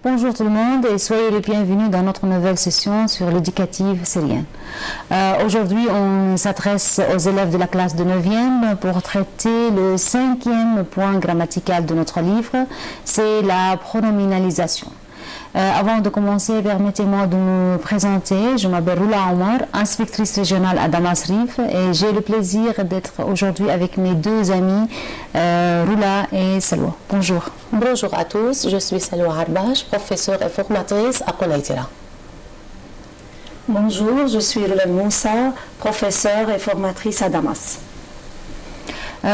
Bonjour tout le monde et soyez les bienvenus dans notre nouvelle session sur l'éducative syrienne. Aujourd'hui, on s'adresse aux élèves de la classe de 9e pour traiter le 5e point grammatical de notre livre, c'est la pronominalisation. Avant de commencer, permettez-moi de me présenter. Je m'appelle Roula Omar, inspectrice régionale à Damas Rif et j'ai le plaisir d'être aujourd'hui avec mes deux amis, Roula et Salwa. Bonjour. Bonjour à tous, je suis Salwa Harbash, professeure et formatrice à Konaïtira. Bonjour, je suis Roula Moussa, professeure et formatrice à Damas.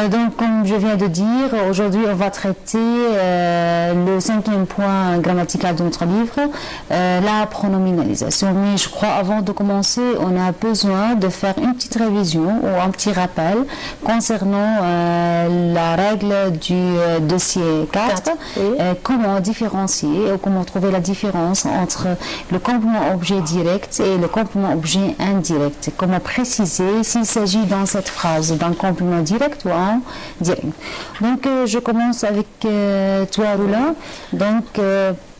Donc, comme je viens de dire, aujourd'hui on va traiter le 5e point grammatical de notre livre, la pronominalisation. Mais je crois avant de commencer, on a besoin de faire une petite révision ou un petit rappel concernant la règle du dossier 4, comment différencier ou comment trouver la différence entre le complément objet direct et le complément objet indirect. Comment préciser s'il s'agit dans cette phrase d'un complément direct ou direct. Donc je commence avec toi Roula. Donc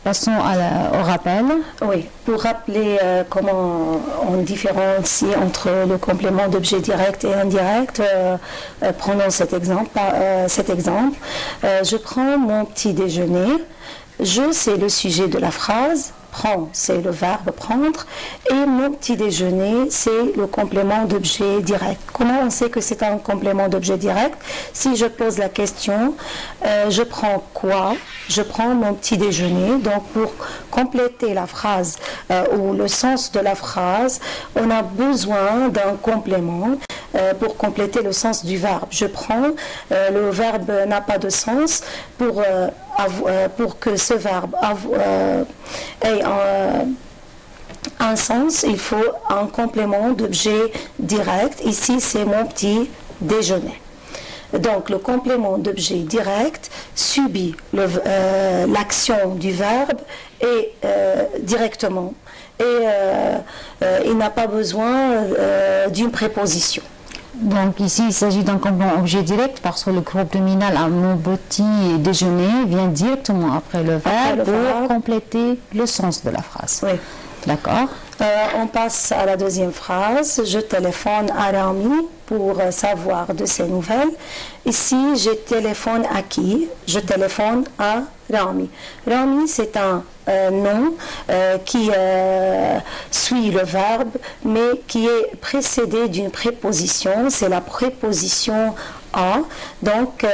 passons au rappel. Oui, pour rappeler comment on différencie entre le complément d'objet direct et indirect, prenons cet exemple. Je prends mon petit déjeuner. Je, c'est le sujet de la phrase. Prends, c'est le verbe prendre, et mon petit déjeuner, c'est le complément d'objet direct. Comment on sait que c'est un complément d'objet direct? Si je pose la question, je prends quoi? Je prends mon petit déjeuner. Donc pour compléter la phrase ou le sens de la phrase, on a besoin d'un complément pour compléter le sens du verbe. Je prends, le verbe n'a pas de sens. Pour que ce verbe ait un sens, il faut un complément d'objet direct. Ici, c'est mon petit déjeuner. Donc, le complément d'objet direct subit l'action du verbe et directement. Et il n'a pas besoin d'une préposition. Donc ici, il s'agit d'un complément objet direct parce que le groupe nominal à mon petit déjeuner vient directement après le verbe pour compléter le sens de la phrase. Oui. D'accord. On passe à la deuxième phrase. Je téléphone à Rami pour savoir de ses nouvelles. Ici, je téléphone à qui? Je téléphone à Rami. Rami, c'est un nom qui suit le verbe, mais qui est précédé d'une préposition. C'est la préposition à. Donc,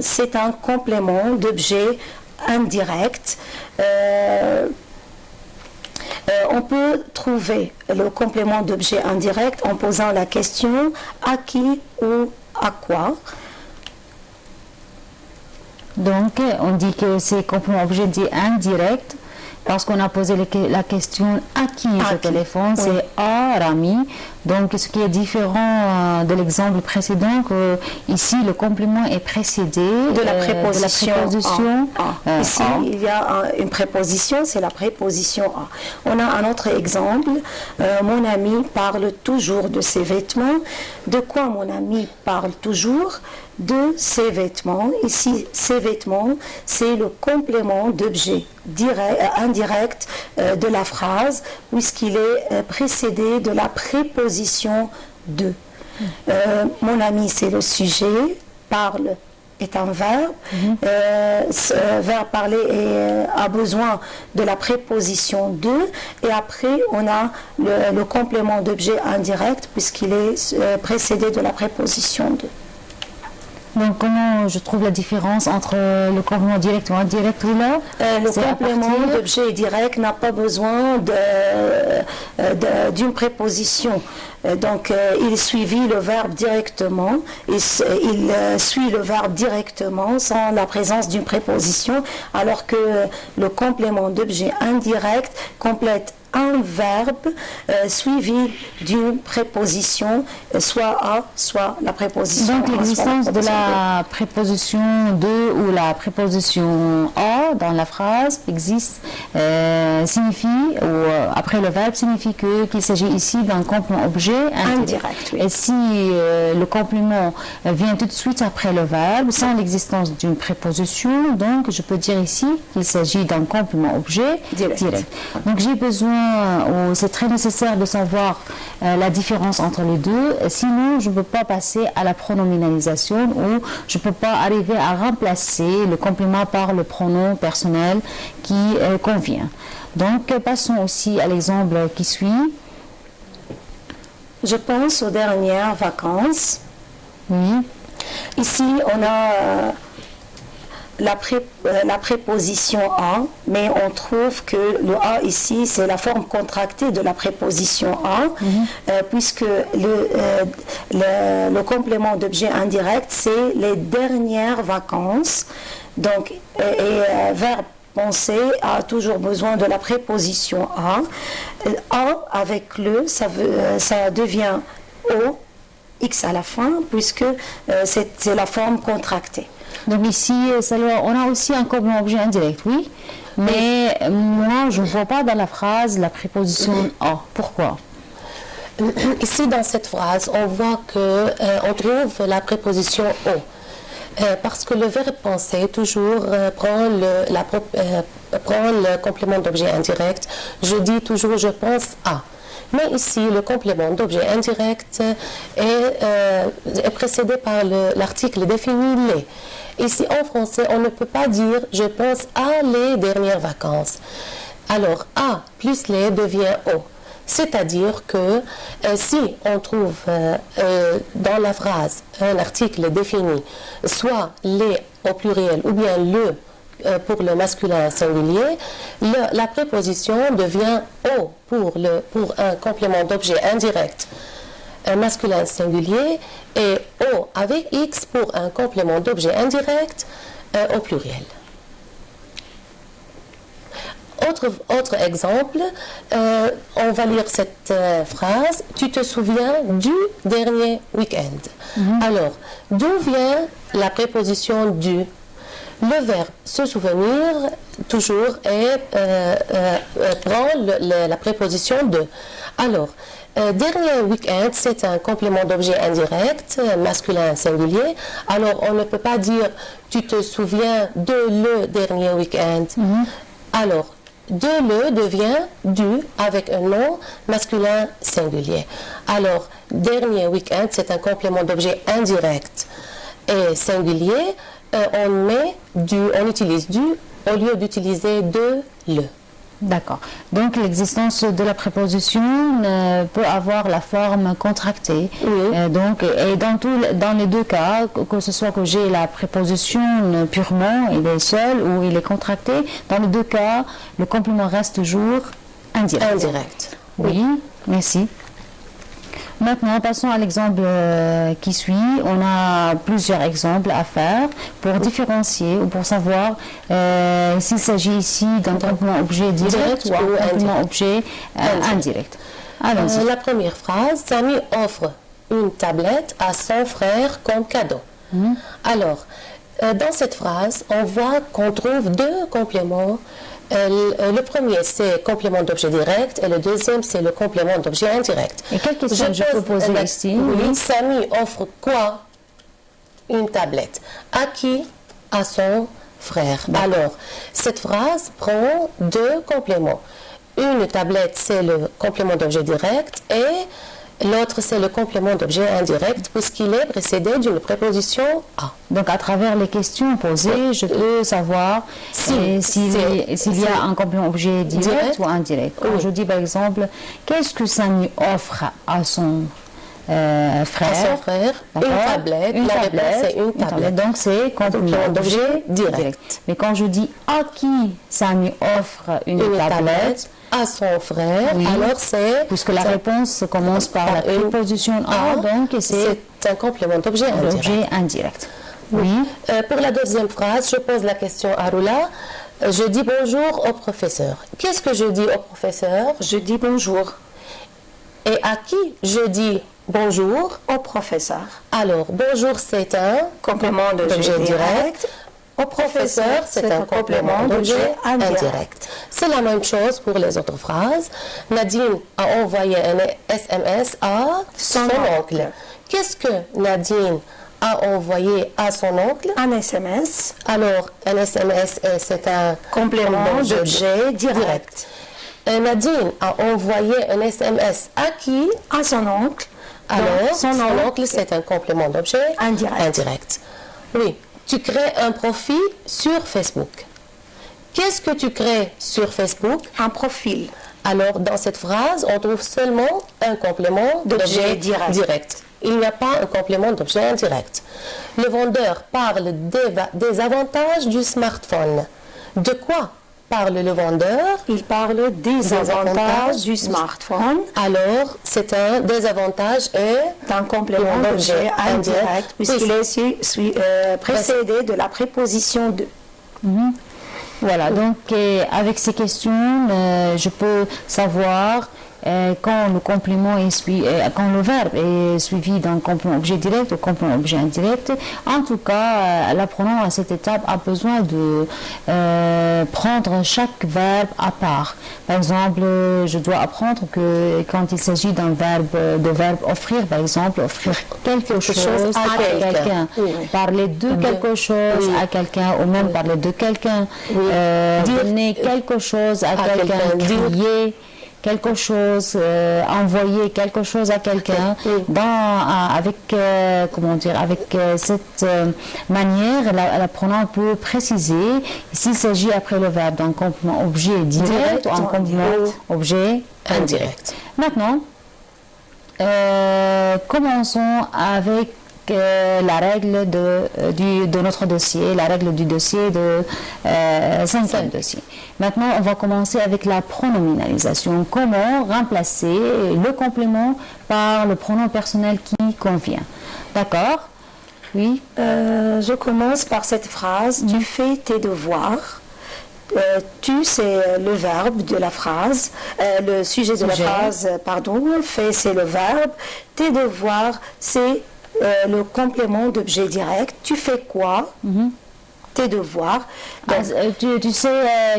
c'est un complément d'objet indirect. On peut trouver le complément d'objet indirect en posant la question à qui ou à quoi. Donc on dit que c'est complément objet dit indirect parce qu'on a posé la question à qui je téléphone, oui. C'est à Rami. Donc ce qui est différent de l'exemple précédent, que ici le complément est précédé de la préposition à. Ici il y a une préposition, c'est la préposition à. On a un autre exemple. Mon ami parle toujours de ses vêtements. De quoi mon ami parle toujours? De ses vêtements. Ici, ses vêtements, c'est le complément d'objet indirect de la phrase, puisqu'il est précédé de la préposition de. Mon ami, c'est le sujet, parle est un verbe. Verbe parler a besoin de la préposition de, et après on a le complément d'objet indirect, puisqu'il est précédé de la préposition de. Donc, comment je trouve la différence entre le complément direct ou indirect là? Le complément d'objet direct n'a pas besoin d'une préposition. Donc, il suivit le verbe directement. Il suit le verbe directement sans la présence d'une préposition, alors que le complément d'objet indirect complète un verbe suivi d'une préposition, soit à, soit la préposition Donc à, l'existence soit de la préposition de ou la préposition à dans la phrase existe, signifie, ou après le verbe, signifie qu'il s'agit ici d'un complément objet indirect. Oui. Et si le complément vient tout de suite après le verbe, sans l'existence d'une préposition, donc je peux dire ici qu'il s'agit d'un complément objet direct. Donc j'ai besoin, ou c'est très nécessaire de savoir la différence entre les deux, sinon je ne peux pas passer à la pronominalisation ou je ne peux pas arriver à remplacer le complément par le pronom personnel qui convient. Donc passons aussi à l'exemple qui suit. Je pense aux dernières vacances. Oui. Ici, on a la préposition à, mais on trouve que le à ici, c'est la forme contractée de la préposition à, puisque le complément d'objet indirect, c'est les dernières vacances. Donc, verbe penser a toujours besoin de la préposition à. A avec le, ça devient o, x à la fin, puisque c'est la forme contractée. Donc ici, on a aussi un complément objet indirect, oui, mais moi je ne vois pas dans la phrase la préposition à. Pourquoi? Ici, dans cette phrase, on voit qu'on trouve la préposition au. Parce que le verbe penser toujours prend le complément d'objet indirect. Je dis toujours je pense à. Mais ici, le complément d'objet indirect est précédé par l'article défini les. Ici, en français, on ne peut pas dire je pense à les dernières vacances. Alors, à plus les devient au. C'est-à-dire que si on trouve dans la phrase un article défini, soit les au pluriel ou bien le pour le masculin singulier, la préposition devient au pour un complément d'objet indirect masculin singulier et au avec x pour un complément d'objet indirect au pluriel. Autre exemple, on va lire cette phrase. Tu te souviens du dernier week-end. Alors, d'où vient la préposition du? Le verbe se souvenir toujours prend la préposition de. Alors, dernier week-end, c'est un complément d'objet indirect, masculin singulier. Alors, on ne peut pas dire tu te souviens de le dernier week-end. Alors, de le devient du avec un nom masculin singulier. Alors, dernier week-end, c'est un complément d'objet indirect et singulier. On utilise du au lieu d'utiliser de le. D'accord. Donc l'existence de la préposition peut avoir la forme contractée. Oui. Dans les deux cas, que ce soit que j'ai la préposition purement, il est seul ou il est contracté, dans les deux cas, le complément reste toujours indirect. Indirect. Oui, merci. Maintenant, passons à l'exemple qui suit. On a plusieurs exemples à faire pour différencier ou pour savoir s'il s'agit ici d'un complément objet direct ou un complément objet indirect. Allons-y. La première phrase, Samy offre une tablette à son frère comme cadeau. Alors, dans cette phrase, on voit qu'on trouve deux compléments. Le premier, c'est complément d'objet direct et le deuxième, c'est le complément d'objet indirect. Et quelle question je peux poser ici? Oui, Samy offre quoi? Une tablette. À qui? À son frère. Alors, cette phrase prend deux compléments. Une tablette, c'est le complément d'objet direct et l'autre, c'est le complément d'objet indirect puisqu'il est précédé d'une préposition à. Donc, à travers les questions posées, je peux savoir s'il y a un complément objet direct ou indirect. Quand je dis, par exemple, qu'est-ce que Samy offre à son frère? À son frère, une tablette. La réponse, c'est une tablette. Donc, c'est complément d'objet direct. Mais quand je dis à qui Samy offre une tablette, à son frère, oui, alors c'est... Puisque la réponse commence par la préposition à, donc c'est un complément d'objet indirect. Indirect. Oui. Pour la deuxième phrase, je pose la question à Roula. Je dis bonjour au professeur. Qu'est-ce que je dis au professeur? Je dis bonjour Et à qui je dis bonjour? au professeur. Alors, bonjour, c'est un Complément d'objet direct. Au professeur, c'est un complément d'objet indirect. C'est la même chose pour les autres phrases. Nadine a envoyé un SMS à son oncle. Qu'est-ce que Nadine a envoyé à son oncle? Un SMS. Alors, un SMS, c'est un Complément d'objet direct. Nadine a envoyé un SMS à qui? À son oncle. Alors, Donc, son oncle, c'est un complément d'objet indirect. Oui, tu crées un profil sur Facebook. Qu'est-ce que tu crées sur Facebook? Un profil. Alors, dans cette phrase, on trouve seulement un complément d'objet direct. Il n'y a pas un complément d'objet indirect. Le vendeur parle des avantages du smartphone. De quoi parle le vendeur? Il parle des avantages du smartphone. Alors, c'est un désavantage et Un complément d'objet indirect, puisqu'il est précédé de la préposition de. Voilà, donc avec ces questions, je peux savoir quand le complément est quand le verbe est suivi d'un complément objet direct ou complément objet indirect. En tout cas, l'apprenant à cette étape a besoin de prendre chaque verbe à part. Par exemple, je dois apprendre que quand il s'agit d'un verbe offrir, par exemple, offrir quelque chose à quelqu'un, parler de quelque chose à quelqu'un, ou même parler de quelqu'un, donner quelque chose à quelqu'un, crier quelque chose, envoyer quelque chose à quelqu'un, avec cette manière, l'apprenant peut préciser s'il s'agit après le verbe d'un complément objet direct ou un complément objet indirect. Maintenant, commençons avec la règle de notre dossier, la règle du dossier de 5e dossier. Maintenant, on va commencer avec la pronominalisation. Comment remplacer le complément par le pronom personnel qui convient. D'accord? Oui. Je commence par cette phrase. Tu fais tes devoirs. Tu, c'est le verbe de la phrase, le sujet de la phrase, pardon. Fait, c'est le verbe. Tes devoirs, c'est le complément d'objet direct. Tu fais quoi? Tes devoirs. Donc, tu sais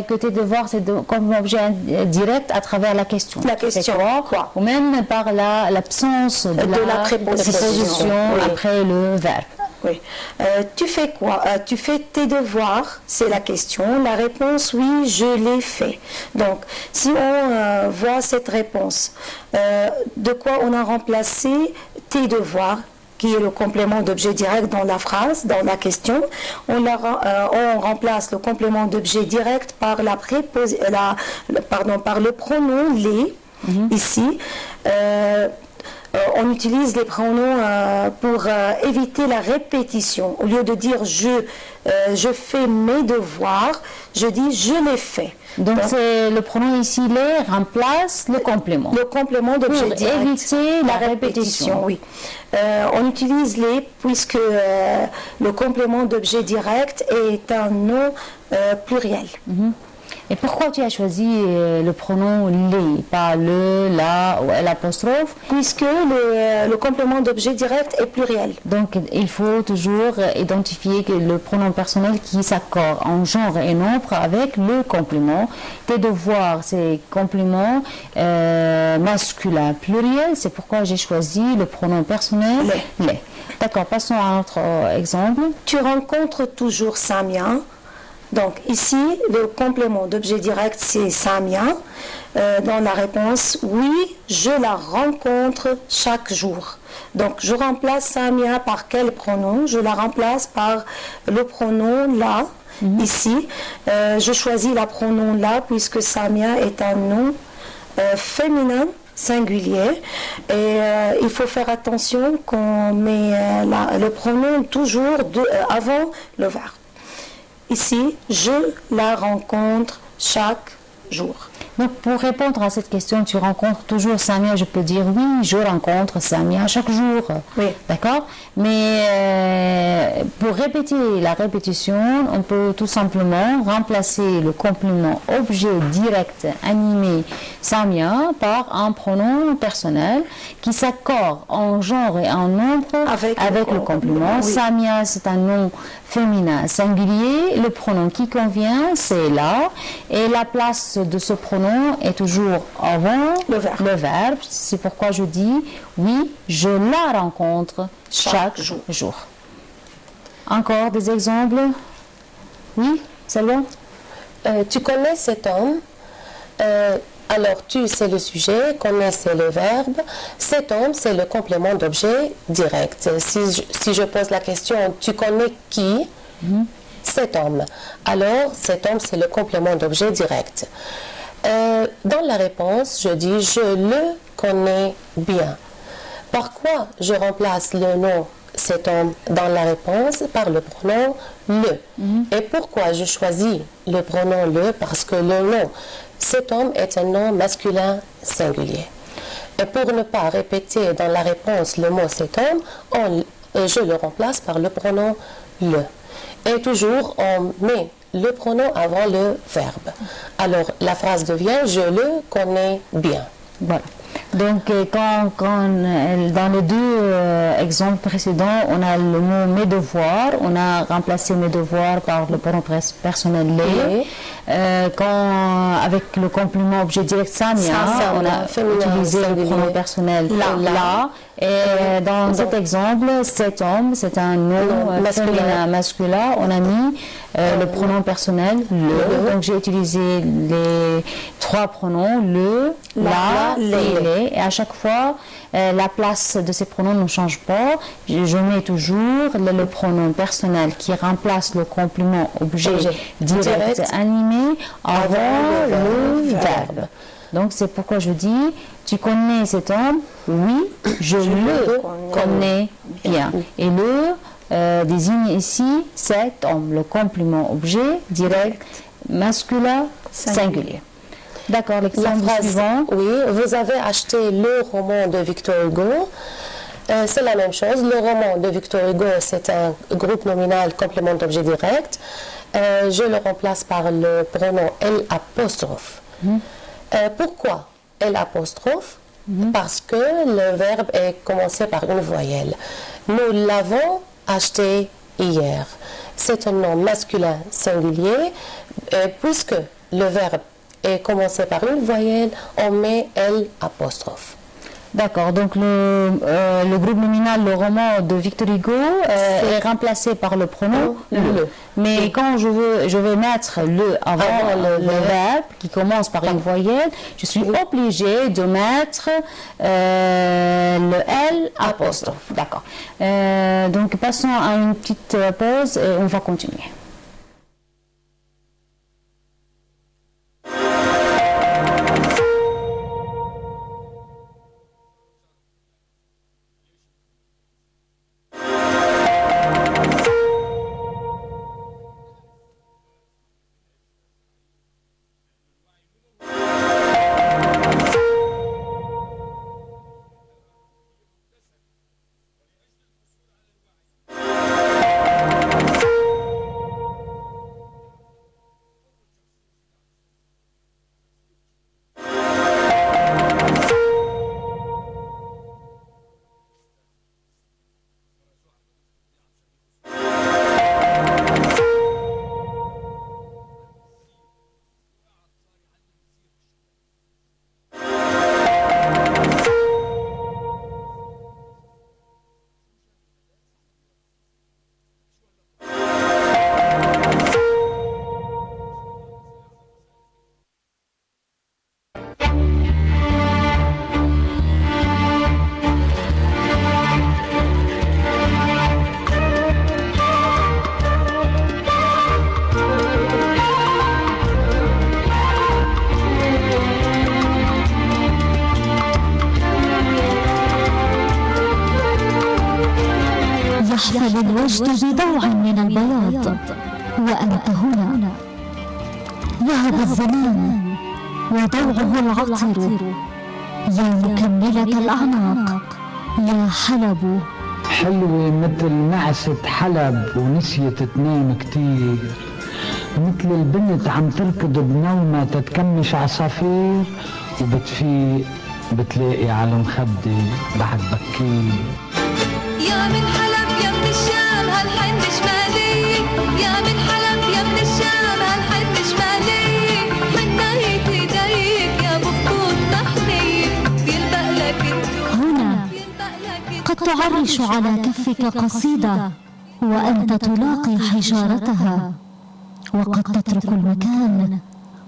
que tes devoirs, c'est comme objet direct à travers la question. La question, quoi? Ou même par l'absence de la préposition après le verbe. Oui. Tu fais quoi? Tu fais tes devoirs, c'est la question. La réponse, oui, je l'ai fait. Donc, si on voit cette réponse, de quoi on a remplacé tes devoirs, qui est le complément d'objet direct dans la phrase, dans la question, on remplace le complément d'objet direct par par le pronom les, ici. On utilise les pronoms pour éviter la répétition. Au lieu de dire je fais mes devoirs, je dis je les fais. Donc c'est le pronom ici les remplace le complément. Le complément d'objet direct. Pour éviter la répétition. Oui. On utilise les puisque le complément d'objet direct est un nom pluriel. Et pourquoi tu as choisi le pronom les, pas le, la ou l'apostrophe? Puisque le complément d'objet direct est pluriel. Donc il faut toujours identifier que le pronom personnel qui s'accorde en genre et nombre avec le complément. Tes devoirs, c'est complément masculin pluriel, c'est pourquoi j'ai choisi le pronom personnel les. D'accord, passons à un autre exemple. Tu rencontres toujours Samia. Donc ici, le complément d'objet direct, c'est Samia. Dans la réponse, oui, je la rencontre chaque jour. Donc je remplace Samia par quel pronom? Je la remplace par le pronom la. Ici, je choisis la pronom la puisque Samia est un nom féminin singulier et il faut faire attention qu'on met le pronom toujours avant le verbe. Ici, je la rencontre chaque jour. Donc, pour répondre à cette question, tu rencontres toujours Samia, je peux dire oui, je rencontre Samia chaque jour. Oui. D'accord? Mais pour répéter la répétition, on peut tout simplement remplacer le complément objet direct animé Samia par un pronom personnel qui s'accorde en genre et en nombre avec le complément. Oui. Samia, c'est un nom féminin singulier. Le pronom qui convient, c'est là. Et la place de ce pronom est toujours avant Le verbe. C'est pourquoi je dis oui, je la rencontre chaque jour. Encore des exemples? Oui, Salwa? Tu connais cet homme. Alors, tu, c'est le sujet, connais, c'est le verbe. Cet homme, c'est le complément d'objet direct. Si je pose la question, tu connais qui? Cet homme. Alors, cet homme, c'est le complément d'objet direct. Dans la réponse, je dis, je le connais bien. Par quoi je remplace le nom cet homme dans la réponse par le pronom le. Et pourquoi je choisis le pronom le? Parce que le nom cet homme est un nom masculin singulier. Et pour ne pas répéter dans la réponse le mot cet homme, je le remplace par le pronom le. Et toujours on met le pronom avant le verbe. Alors la phrase devient je le connais bien. Voilà. Donc, quand dans les deux exemples précédents, on a le mot mes devoirs, on a remplacé mes devoirs par le pronom personnel les. Quand avec le complément objet direct Samia, on a utilisé le pronom personnel là. Et dans cet exemple, cet homme, c'est un nom masculin, on a mis le pronom personnel le. Donc j'ai utilisé les trois pronoms le, la et les. Et à chaque fois, la place de ces pronoms ne change pas. Je mets toujours le pronom personnel qui remplace le complément objet direct animé avant le verbe. Donc c'est pourquoi je dis, tu connais cet homme? Oui, je le connais bien. Et le désigne ici cet homme, le complément objet direct masculin singulier. D'accord, l'exemple suivant. Oui, vous avez acheté le roman de Victor Hugo. C'est la même chose. Le roman de Victor Hugo, c'est un groupe nominal complément d'objet direct. Je le remplace par le pronom L apostrophe. Pourquoi L apostrophe? Parce que le verbe est commencé par une voyelle. Nous l'avons acheté hier. C'est un nom masculin singulier. Puisque le verbe est commencé par une voyelle, on met L apostrophe. D'accord, donc le groupe nominal, le roman de Victor Hugo est remplacé par le pronom le. Mais quand je veux mettre le avant le verbe qui commence par une voyelle, je suis obligée de mettre le L apostrophe. D'accord. Donc passons à une petite pause et on va continuer. يحفل الوجد بضوع من البياض وأنت هنا. يهب الزمان وضوعه العطر يا مكملة الأعناق، يا حلب حلوة مثل نعسة حلب ونسيت تنام كتير، مثل البنت عم تركض بنومة تتكمش عصافير، وبتفيق بتلاقي على المخدة بعد بكير. يا من حلب يا من الشام هالحن شمالي، يا من حلب يا من الشام هالحن شمالي، حنايت ايديك يا بخطوط محنية بيلبق لك هنا قد تعرش على كفك قصيدة وأنت تلاقي حجارتها، وقد تترك المكان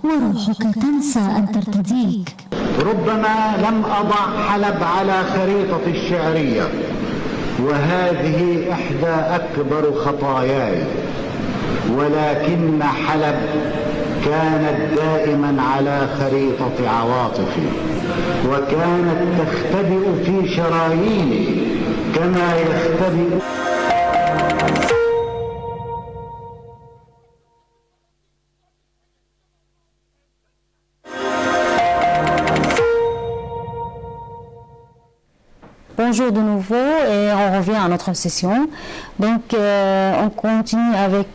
وروحك تنسى أن ترتديك. ربما لم أضع حلب على خريطة الشعرية، وهذه إحدى أكبر خطاياي، ولكن حلب كانت دائما على خريطة عواطفي، وكانت تختبئ في شراييني كما يختبئ. Bonjour de nouveau et on revient à notre session. Donc on continue avec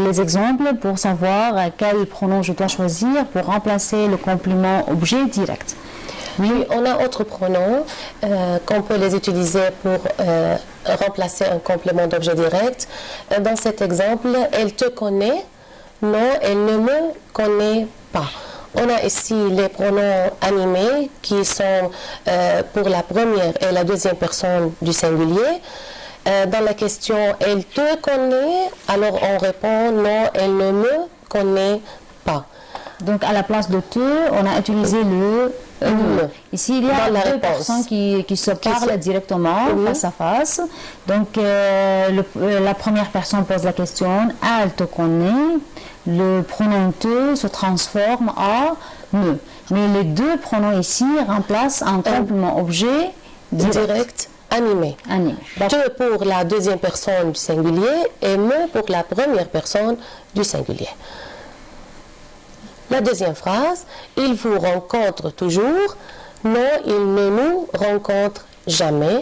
les exemples pour savoir quel pronom je dois choisir pour remplacer le complément objet direct. Oui, on a autres pronoms qu'on peut les utiliser pour remplacer un complément d'objet direct. Dans cet exemple, elle te connaît, non, elle ne me connaît pas. On a ici les pronoms animés qui sont pour la première et la deuxième personne du singulier. Dans la question « elle te connaît », alors on répond « non, elle ne me connaît pas ». Donc à la place de « te », on a utilisé le « me ». Ici, il y a deux personnes qui se parlent directement, face à face. Donc la première personne pose la question « elle te connaît ». Le pronom te se transforme en me. Mais les deux pronoms ici remplacent un complément objet direct animé. Te pour la deuxième personne du singulier et me pour la première personne du singulier. La deuxième phrase, il vous rencontre toujours, non, il ne nous rencontre jamais.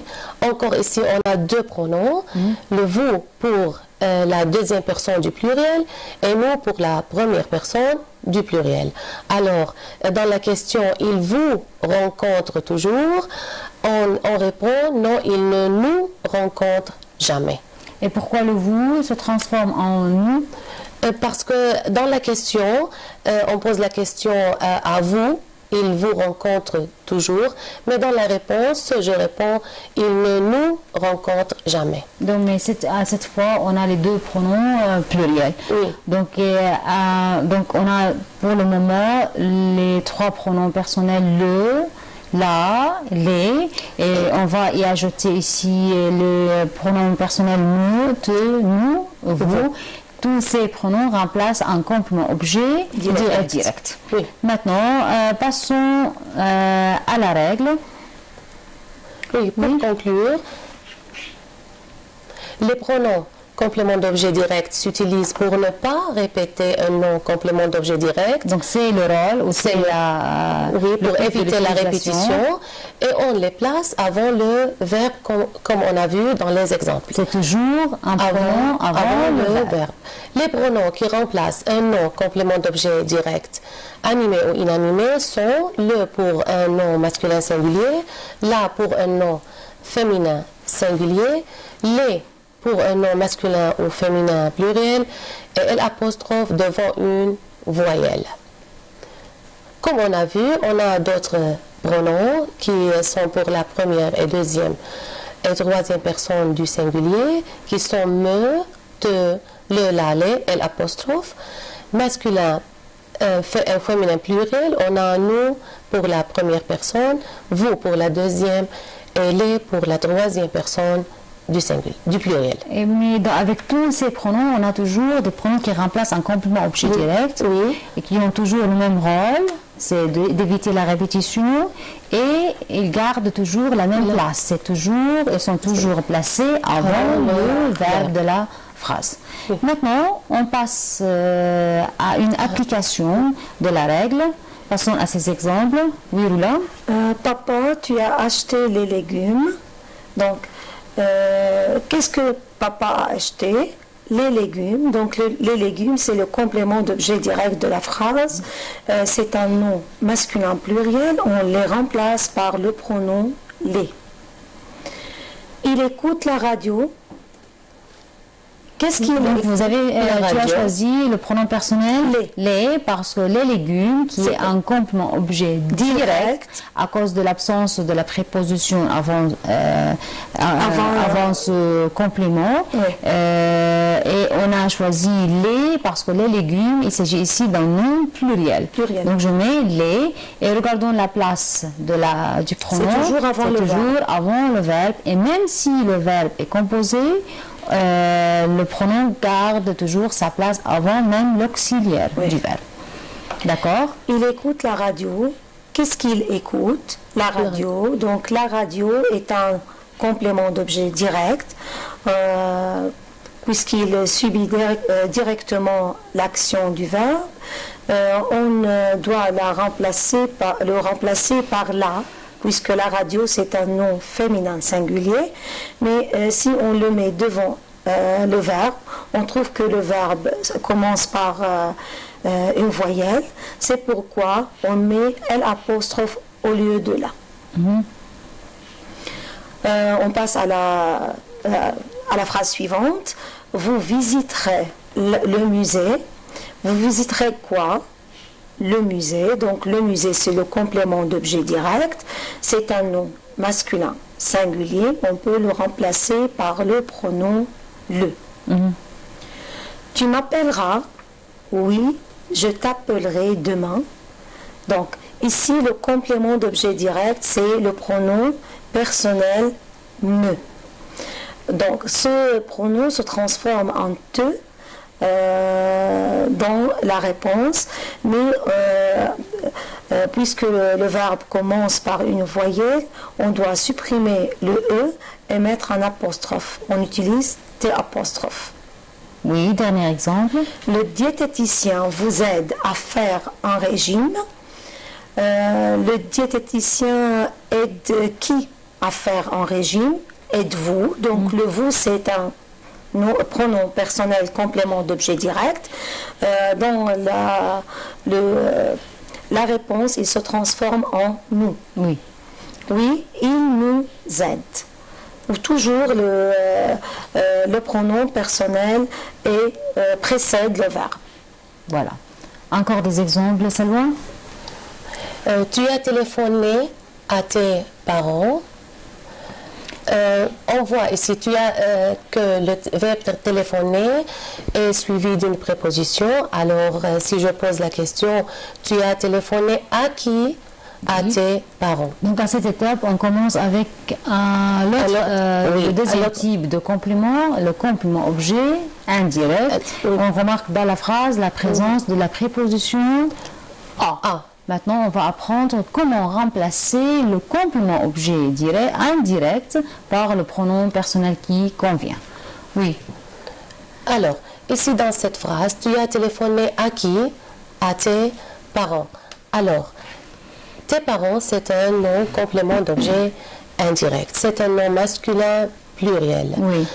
Encore ici, on a deux pronoms, le vous pour la deuxième personne du pluriel et nous pour la première personne du pluriel. Alors, dans la question « il vous rencontre toujours », on répond « non, il ne nous rencontre jamais ». Et pourquoi le « vous » se transforme en « nous » Parce que dans la question, on pose la question à vous, il vous rencontre toujours, mais dans la réponse, je réponds, il ne nous rencontre jamais. Donc, mais à cette fois, on a les deux pronoms pluriels. Oui. Donc, on a pour le moment les trois pronoms personnels le, la, les, et on va y ajouter ici le pronom personnel nous, te, nous, vous. Tous ces pronoms remplacent un complément objet direct. Oui. Maintenant, passons à la règle. Oui, pour conclure, les pronoms complément d'objet direct s'utilise pour ne pas répéter un nom complément d'objet direct. Donc c'est le rôle ou c'est la... Oui, pour éviter la répétition. Et on les place avant le verbe comme on a vu dans les exemples. C'est toujours un pronom avant le verbe. Les pronoms qui remplacent un nom complément d'objet direct, animé ou inanimé, sont le pour un nom masculin singulier, la pour un nom féminin singulier, les pour un nom masculin ou féminin pluriel et l'apostrophe devant une voyelle. Comme on a vu, on a d'autres pronoms qui sont pour la première et deuxième et troisième personne du singulier qui sont me, te, le, la, les et l'apostrophe. Masculin et féminin pluriel, on a nous pour la première personne, vous pour la deuxième et les pour la troisième personne du pluriel. Mais avec tous ces pronoms, on a toujours des pronoms qui remplacent un complément objet direct et qui ont toujours le même rôle, c'est d'éviter la répétition et ils gardent toujours la même place. Ils sont toujours placés avant le verbe de la phrase. Maintenant, on passe à une application de la règle. Passons à ces exemples. Oui, Rula. Papa, tu as acheté les légumes. Donc, Qu'est-ce que papa a acheté? Les légumes. Donc les légumes, c'est le complément d'objet direct de la phrase. C'est un nom masculin pluriel. On les remplace par le pronom les. Il écoute la radio. Qu'est-ce qu'il Donc vous avez, tu as choisi le pronom personnel les. parce que les légumes, qui est un complément objet direct à cause de l'absence de la préposition avant ce complément. Oui. Et on a choisi les parce que les légumes, il s'agit ici d'un nom pluriel. Pluriel. Donc je mets les et regardons la place du pronom. C'est toujours avant C'est le toujours verbe. avant le verbe. Et même si le verbe est composé, le pronom garde toujours sa place avant même l'auxiliaire Oui. du verbe. D'accord? Il écoute la radio. Qu'est-ce qu'il écoute? La radio. Donc la radio est un complément d'objet direct puisqu'il subit directement l'action du verbe. On doit le remplacer par la, puisque la radio c'est un nom féminin singulier, mais si on le met devant le verbe, on trouve que le verbe commence par une voyelle. C'est pourquoi on met L' au lieu de la. On passe à la phrase suivante. Vous visiterez le musée. Vous visiterez quoi? Le musée. Donc le musée, c'est le complément d'objet direct. C'est un nom masculin singulier. On peut le remplacer par le pronom le. Tu m'appelleras? Oui, je t'appellerai demain. Donc ici, le complément d'objet direct, c'est le pronom personnel me. Donc ce pronom se transforme en te dans la réponse, mais puisque le verbe commence par une voyelle, on doit supprimer le e et mettre un apostrophe. On utilise t apostrophe. Oui, dernier exemple. Le diététicien vous aide à faire un régime. Le diététicien aide qui à faire un régime? Aide-vous. Donc le vous, c'est un pronom personnel complément d'objet direct. Dans la réponse, il se transforme en nous. Oui. Oui, il nous aide. Ou toujours le pronom personnel précède le verbe. Voilà. Encore des exemples, Salwa? Tu as téléphoné à tes parents. On voit ici, tu as que le verbe téléphoner est suivi d'une préposition. Alors, si je pose la question, tu as téléphoné à qui? À tes parents. Donc à cette étape, on commence avec le deuxième type de complément, le complément objet indirect. On remarque dans la phrase la présence de la préposition à. Maintenant, on va apprendre comment remplacer le complément objet indirect par le pronom personnel qui convient. Oui. Alors, ici dans cette phrase, tu as téléphoné à qui? À tes parents. Alors, tes parents, c'est un nom complément d'objet indirect. C'est un nom masculin pluriel. Oui.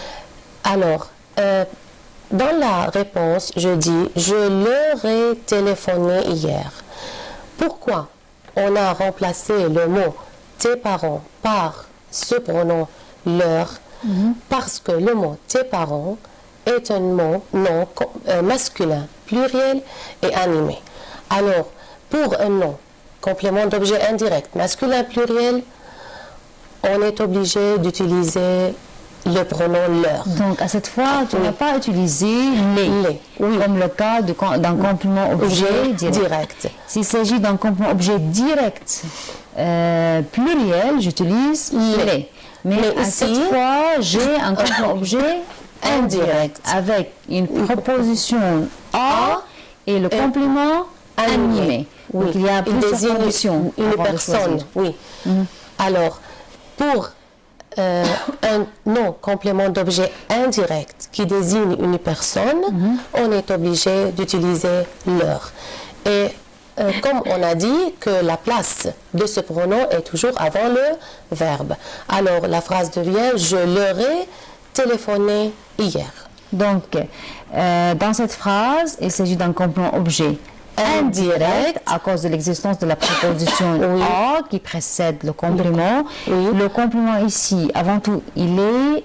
Alors, dans la réponse, je dis « Je leur ai téléphoné hier ». Pourquoi on a remplacé le mot « tes parents » par ce pronom « leur » Parce que le mot « tes parents » est un nom masculin pluriel et animé. Alors, pour un nom complément d'objet indirect masculin pluriel, on est obligé d'utiliser le pronom leur. Donc à cette fois, tu n'as pas utilisé les, comme le cas d'un complément objet direct. S'il s'agit d'un complément objet direct pluriel, j'utilise les. Mais à cette fois, j'ai un complément objet indirect avec une proposition à et le complément animé. Oui. Donc il y a plusieurs conditions. Une personne, oui. Alors, pour un nom complément d'objet indirect qui désigne une personne, on est obligé d'utiliser leur. Et comme on a dit que la place de ce pronom est toujours avant le verbe. Alors la phrase devient « Je leur ai téléphoné hier ». Donc, dans cette phrase, il s'agit d'un complément objet indirect à cause de l'existence de la préposition a qui précède le complément. Le complément ici, avant tout, il est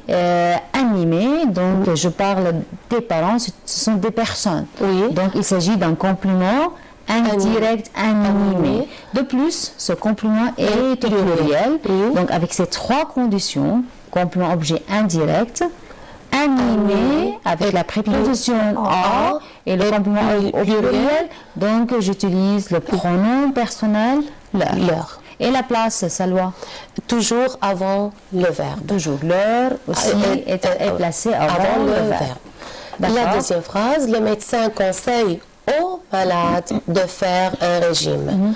animé. Donc, je parle des parents, ce sont des personnes. Donc, il s'agit d'un complément indirect animé. De plus, ce complément est pluriel. Donc, avec ces trois conditions, complément objet indirect, animé avec la préposition a et le complément au pluriel, donc j'utilise le pronom personnel leur. Et la place, Salwa? Toujours avant le verbe. Toujours. L'heure aussi est placée avant le verbe. La deuxième phrase, le médecin conseille aux malades de faire un régime.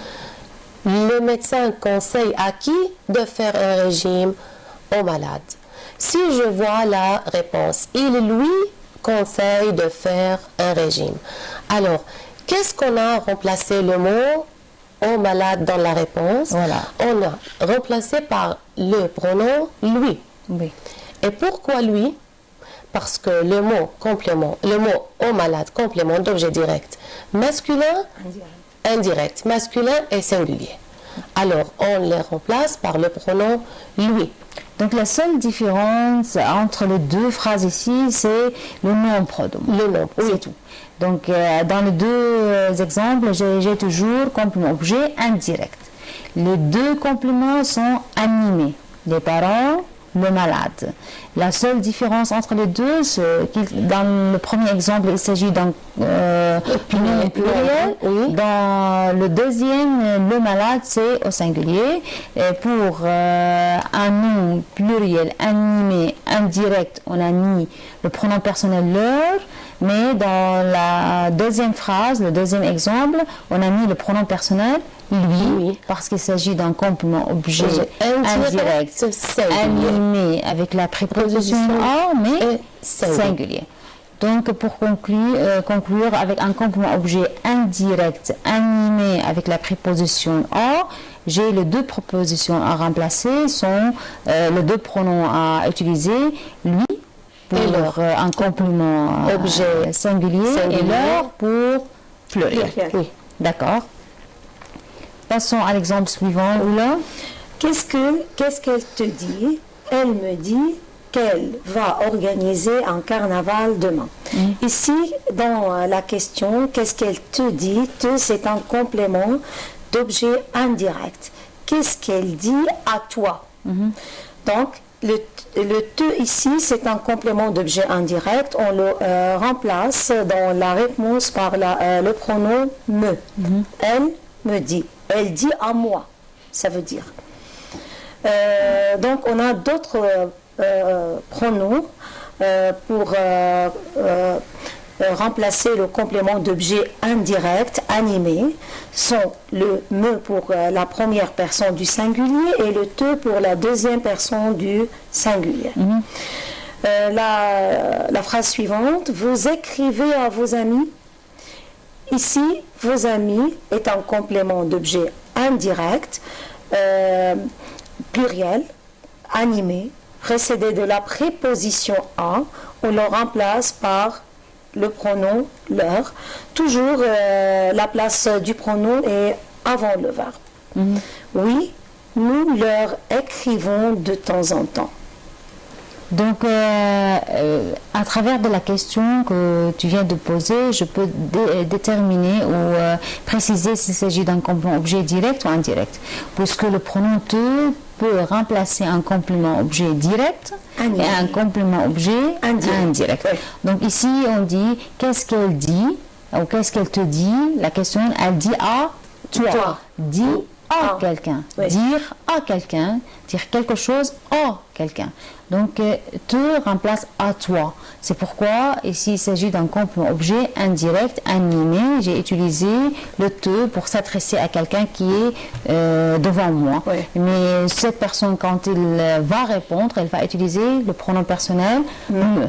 Le médecin conseille à qui de faire un régime? Aux malades. Si je vois la réponse, il lui conseille de faire un régime. Alors, qu'est-ce qu'on a remplacé le mot au malade dans la réponse? On a remplacé par le pronom lui. Et pourquoi lui? Parce que le mot complément, le mot au malade, complément d'objet direct, masculin, indirect, masculin et singulier. Alors, on les remplace par le pronom lui. Donc la seule différence entre les deux phrases ici, c'est le nom pronom. Le nom, c'est tout. Donc dans les deux exemples, j'ai toujours complément objet indirect. Les deux compléments sont animés. Les parents, le malade. La seule différence entre les deux, c'est que dans le premier exemple, il s'agit d'un nom pluriel. Dans le deuxième, le malade, c'est au singulier. Et pour un nom pluriel animé, indirect, on a mis le pronom personnel leur. Mais dans la deuxième phrase, le deuxième exemple, on a mis le pronom personnel lui, parce qu'il s'agit d'un complément objet indirect, animé avec la préposition a, mais singulier. Donc, pour conclure avec un complément objet indirect, animé avec la préposition a, j'ai les deux prépositions à remplacer, sont les deux pronoms à utiliser, lui, pour un complément objet singulier et leur pour pluriel. D'accord. Passons à l'exemple suivant. Qu'est-ce qu'elle te dit? Elle me dit qu'elle va organiser un carnaval demain. Ici, dans la question, qu'est-ce qu'elle te dit? Te, c'est un complément d'objet indirect. Qu'est-ce qu'elle dit à toi? Donc, le te ici, c'est un complément d'objet indirect. On le remplace dans la réponse par le pronom me. Elle me dit. Elle dit à moi, ça veut dire. Donc, on a d'autres pronoms pour remplacer le complément d'objet indirect, animé, sont le me pour la première personne du singulier et le te pour la deuxième personne du singulier. La phrase suivante, vous écrivez à vos amis. Ici, vos amis est un complément d'objet indirect, pluriel, animé, précédé de la préposition à, on le remplace par le pronom leur. Toujours la place du pronom est avant le verbe. Oui, nous leur écrivons de temps en temps. Donc, à travers de la question que tu viens de poser, je peux déterminer ou préciser s'il s'agit d'un complément objet direct ou indirect. Puisque le pronom te peut remplacer un complément objet direct et un complément objet indirect. Donc ici, on dit qu'est-ce qu'elle dit ou qu'est-ce qu'elle te dit. La question, elle dit à toi. Dis à quelqu'un. Dire à quelqu'un. Dire quelque chose à quelqu'un. Donc, te remplace à toi. C'est pourquoi, ici, il s'agit d'un complément objet indirect, animé. J'ai utilisé le te pour s'adresser à quelqu'un qui est devant moi. Mais cette personne, quand il va répondre, elle va utiliser le pronom personnel me.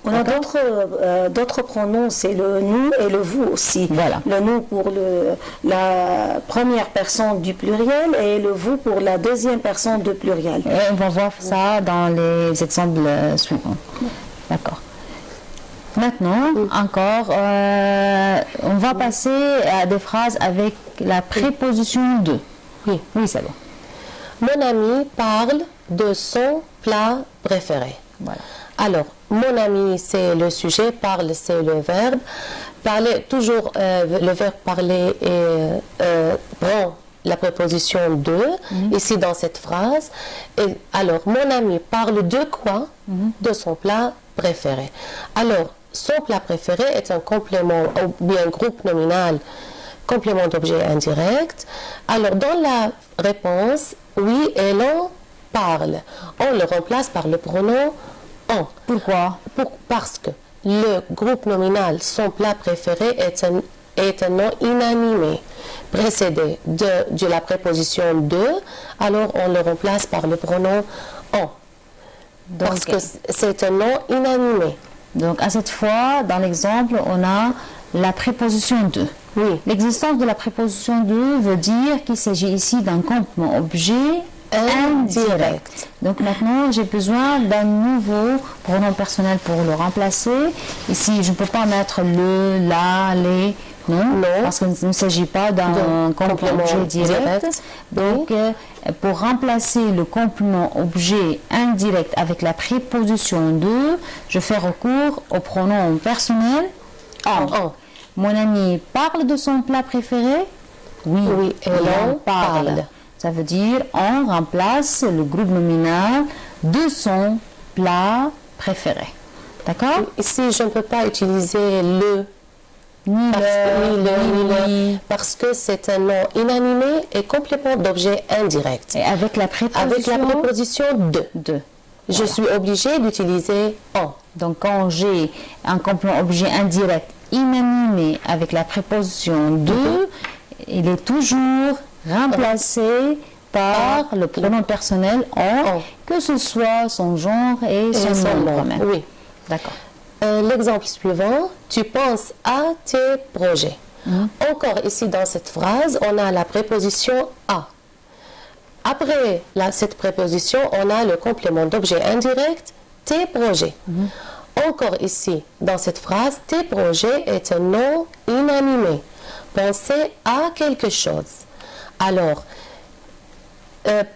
On a d'autres pronoms, c'est le nous et le vous aussi. Voilà. Le nous pour la première personne du pluriel et le vous pour la deuxième personne du pluriel. Et on va voir ça dans les exemples suivants. D'accord. Maintenant, encore, on va passer à des phrases avec la préposition de. Oui. Oui, c'est bon. Mon ami parle de son plat préféré. Voilà. Alors, mon ami, c'est le sujet, parle, c'est le verbe. Parler, toujours le verbe parler prend la préposition de, ici dans cette phrase. Et alors, mon ami parle de quoi? De son plat préféré. Alors, son plat préféré est un complément ou bien groupe nominal, complément d'objet indirect. Alors, dans la réponse, oui, elle en parle. On le remplace par le pronom en. Pourquoi? Parce que le groupe nominal, son plat préféré, est un nom inanimé, précédé de la préposition de, alors on le remplace par le pronom en. Parce que c'est un nom inanimé. Donc, à cette fois, dans l'exemple, on a la préposition de. Oui. L'existence de la préposition de veut dire qu'il s'agit ici d'un complément objet indirect. Donc maintenant, j'ai besoin d'un nouveau pronom personnel pour le remplacer. Ici, je ne peux pas mettre le, la, les, non, parce qu'il ne s'agit pas d'un complément objet direct. Donc, pour remplacer le complément objet indirect avec la préposition de, je fais recours au pronom personnel en. Mon ami parle de son plat préféré? Oui, elle en parle. Ça veut dire on remplace le groupe nominal de son plat préféré. D'accord? Ici, je ne peux pas utiliser le, ni le, parce que c'est un nom inanimé et complément d'objet indirect. Et avec la préposition de. Je suis obligée d'utiliser en. Donc, quand j'ai un complément objet indirect inanimé avec la préposition de, il est toujours remplacé par le pronom personnel en, que ce soit son genre et son nom. Oui. D'accord. L'exemple suivant, tu penses à tes projets. Encore ici dans cette phrase, on a la préposition à. Après cette préposition, on a le complément d'objet indirect, tes projets. Encore ici, dans cette phrase, tes projets est un nom inanimé. Pensez à quelque chose. Alors,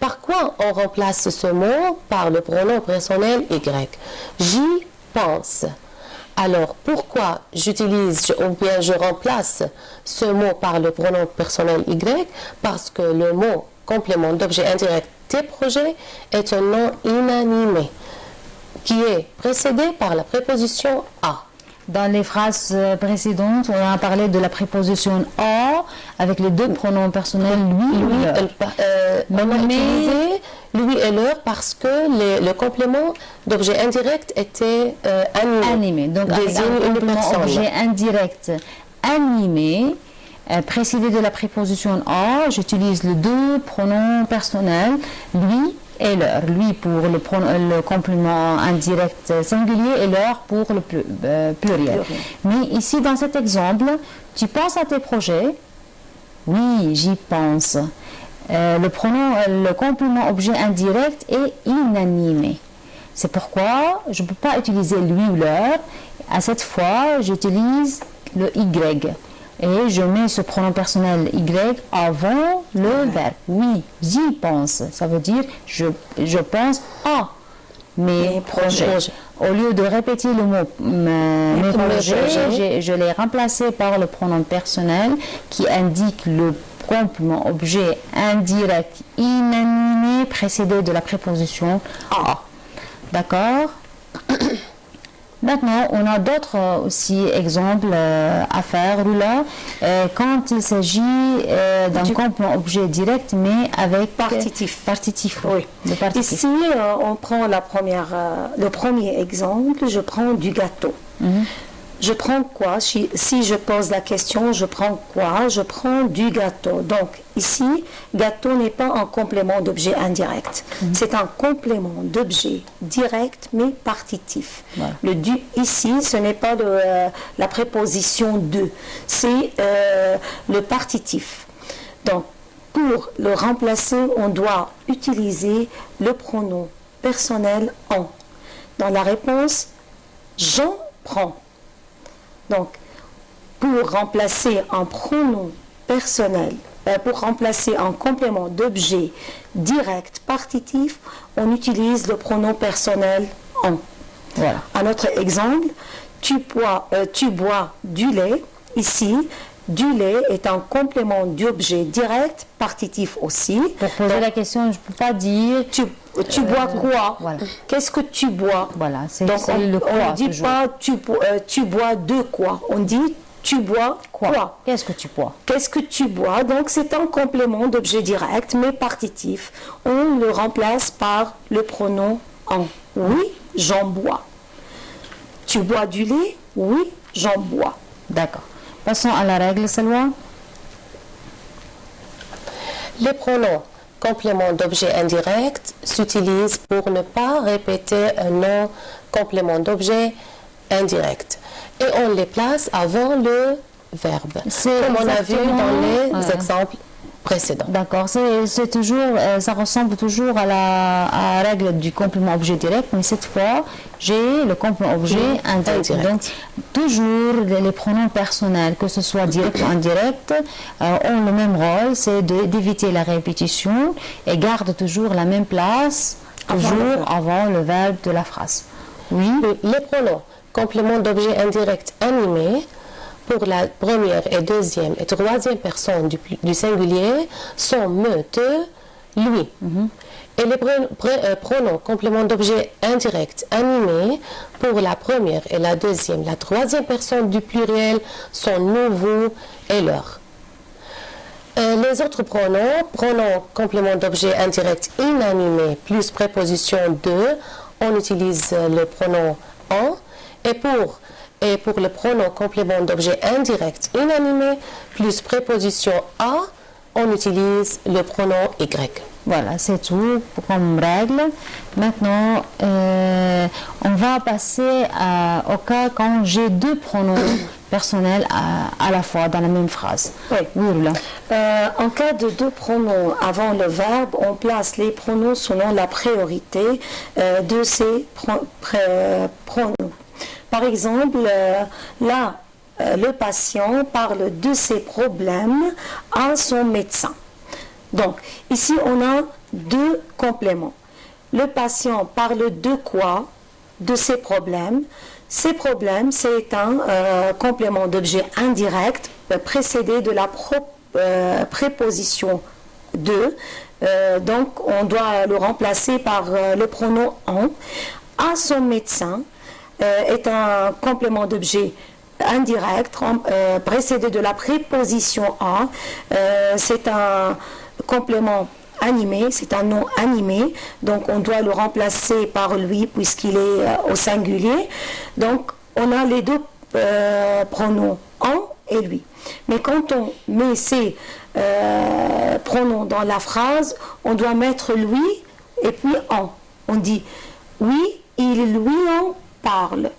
par quoi on remplace ce mot? Par le pronom personnel Y. J'y pense. Alors, pourquoi j'utilise ou bien je remplace ce mot par le pronom personnel Y? Parce que le mot complément d'objet indirect tes projets est un nom inanimé qui est précédé par la préposition à. Dans les phrases précédentes, on a parlé de la préposition a avec les deux pronoms personnels lui et leur. On a utilisé lui et leur parce que le complément d'objet indirect était animé. Donc avec un complément objet indirect animé, précédé de la préposition a, j'utilise les deux pronoms personnels lui et leur. Lui pour le complément indirect singulier et leur pour le pluriel. Mais ici, dans cet exemple, tu penses à tes projets? Oui, j'y pense. Le complément objet indirect est inanimé. C'est pourquoi je ne peux pas utiliser lui ou leur. À cette fois, j'utilise le Y. Et je mets ce pronom personnel Y avant le verbe. Oui, j'y pense. Ça veut dire je pense à mes projets. Au lieu de répéter le mot mes projets, je l'ai remplacé par le pronom personnel qui indique le complément objet indirect inanimé précédé de la préposition à. D'accord? Maintenant, on a d'autres aussi exemples à faire là, quand il s'agit d'un complément objet direct, mais avec partitif. Oui. Ici, on prend le premier exemple, je prends du gâteau. Je prends quoi? Si je pose la question, je prends quoi? Je prends du gâteau. Donc ici, gâteau n'est pas un complément d'objet indirect. C'est un complément d'objet direct mais partitif. Voilà. Le du ici, ce n'est pas la préposition de, c'est le partitif. Donc pour le remplacer, on doit utiliser le pronom personnel en. Dans la réponse, j'en prends. Donc, pour remplacer un pronom personnel, pour remplacer un complément d'objet direct partitif, on utilise le pronom personnel en. Voilà. Un autre exemple, tu bois du lait. Ici, du lait est un complément d'objet direct partitif aussi. Pour poser la question, je ne peux pas dire. Tu bois quoi? Voilà. Qu'est-ce que tu bois? Voilà, c'est Donc le quoi. on ne dit toujours. pas tu bois de quoi? On dit tu bois quoi? Qu'est-ce que tu bois? Qu'est-ce que tu bois? Donc c'est un complément d'objet direct mais partitif. On le remplace par le pronom en. Oui, j'en bois. Tu bois du lait? Oui, j'en bois. D'accord. Passons à la règle, Salwa. Les pronoms complément d'objet indirect s'utilisent pour ne pas répéter un nom complément d'objet indirect. Et on les place avant le verbe, comme on a vu dans les exemples précédents. D'accord, c'est toujours, ça ressemble toujours à la règle du complément objet direct, mais cette fois, j'ai le complément objet indirect. Donc, toujours les pronoms personnels, que ce soit direct ou indirect, ont le même rôle, c'est d'éviter la répétition et gardent toujours la même place, toujours avant le verbe de la phrase. Oui. Les pronoms complément d'objet indirect animé pour la première et deuxième et troisième personne du singulier sont me, te, lui. Et les pronoms complément d'objet indirect animé pour la première et la deuxième, la troisième personne du pluriel sont nous, vous et leur. Les autres pronoms complément d'objet indirect inanimé plus préposition de, on utilise le pronom en, et pour le pronom complément d'objet indirect inanimé plus préposition à, on utilise le pronom y. Voilà, c'est tout comme règle. Maintenant, on va passer au cas quand j'ai deux pronoms personnels à la fois dans la même phrase. Oui. Oui, là. En cas de deux pronoms avant le verbe, on place les pronoms selon la priorité de ces pronoms. Par exemple, là, le patient parle de ses problèmes à son médecin. Donc, ici, on a deux compléments. Le patient parle de quoi? De ses problèmes. Ses problèmes, c'est un complément d'objet indirect précédé de la préposition de. Donc, on doit le remplacer par le pronom en. À son médecin est un complément d'objet indirect précédé de la préposition à. C'est un complément animé, c'est un nom animé, donc on doit le remplacer par lui puisqu'il est au singulier. Donc on a les deux pronoms en et lui. Mais quand on met ces pronoms dans la phrase, on doit mettre lui et puis en. On dit oui, il lui en parle.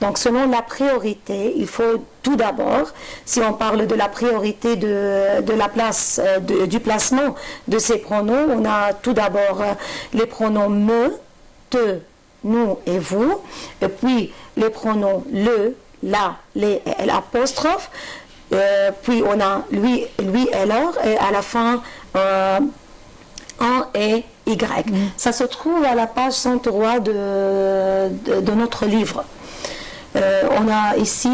Donc selon la priorité, il faut tout d'abord, si on parle de la priorité de la place, du placement de ces pronoms, on a tout d'abord les pronoms me, te, nous et vous, et puis les pronoms le, la, les et l'apostrophe, puis on a lui et leur, et à la fin en et y. Ça se trouve à la page 103 de notre livre. On a ici,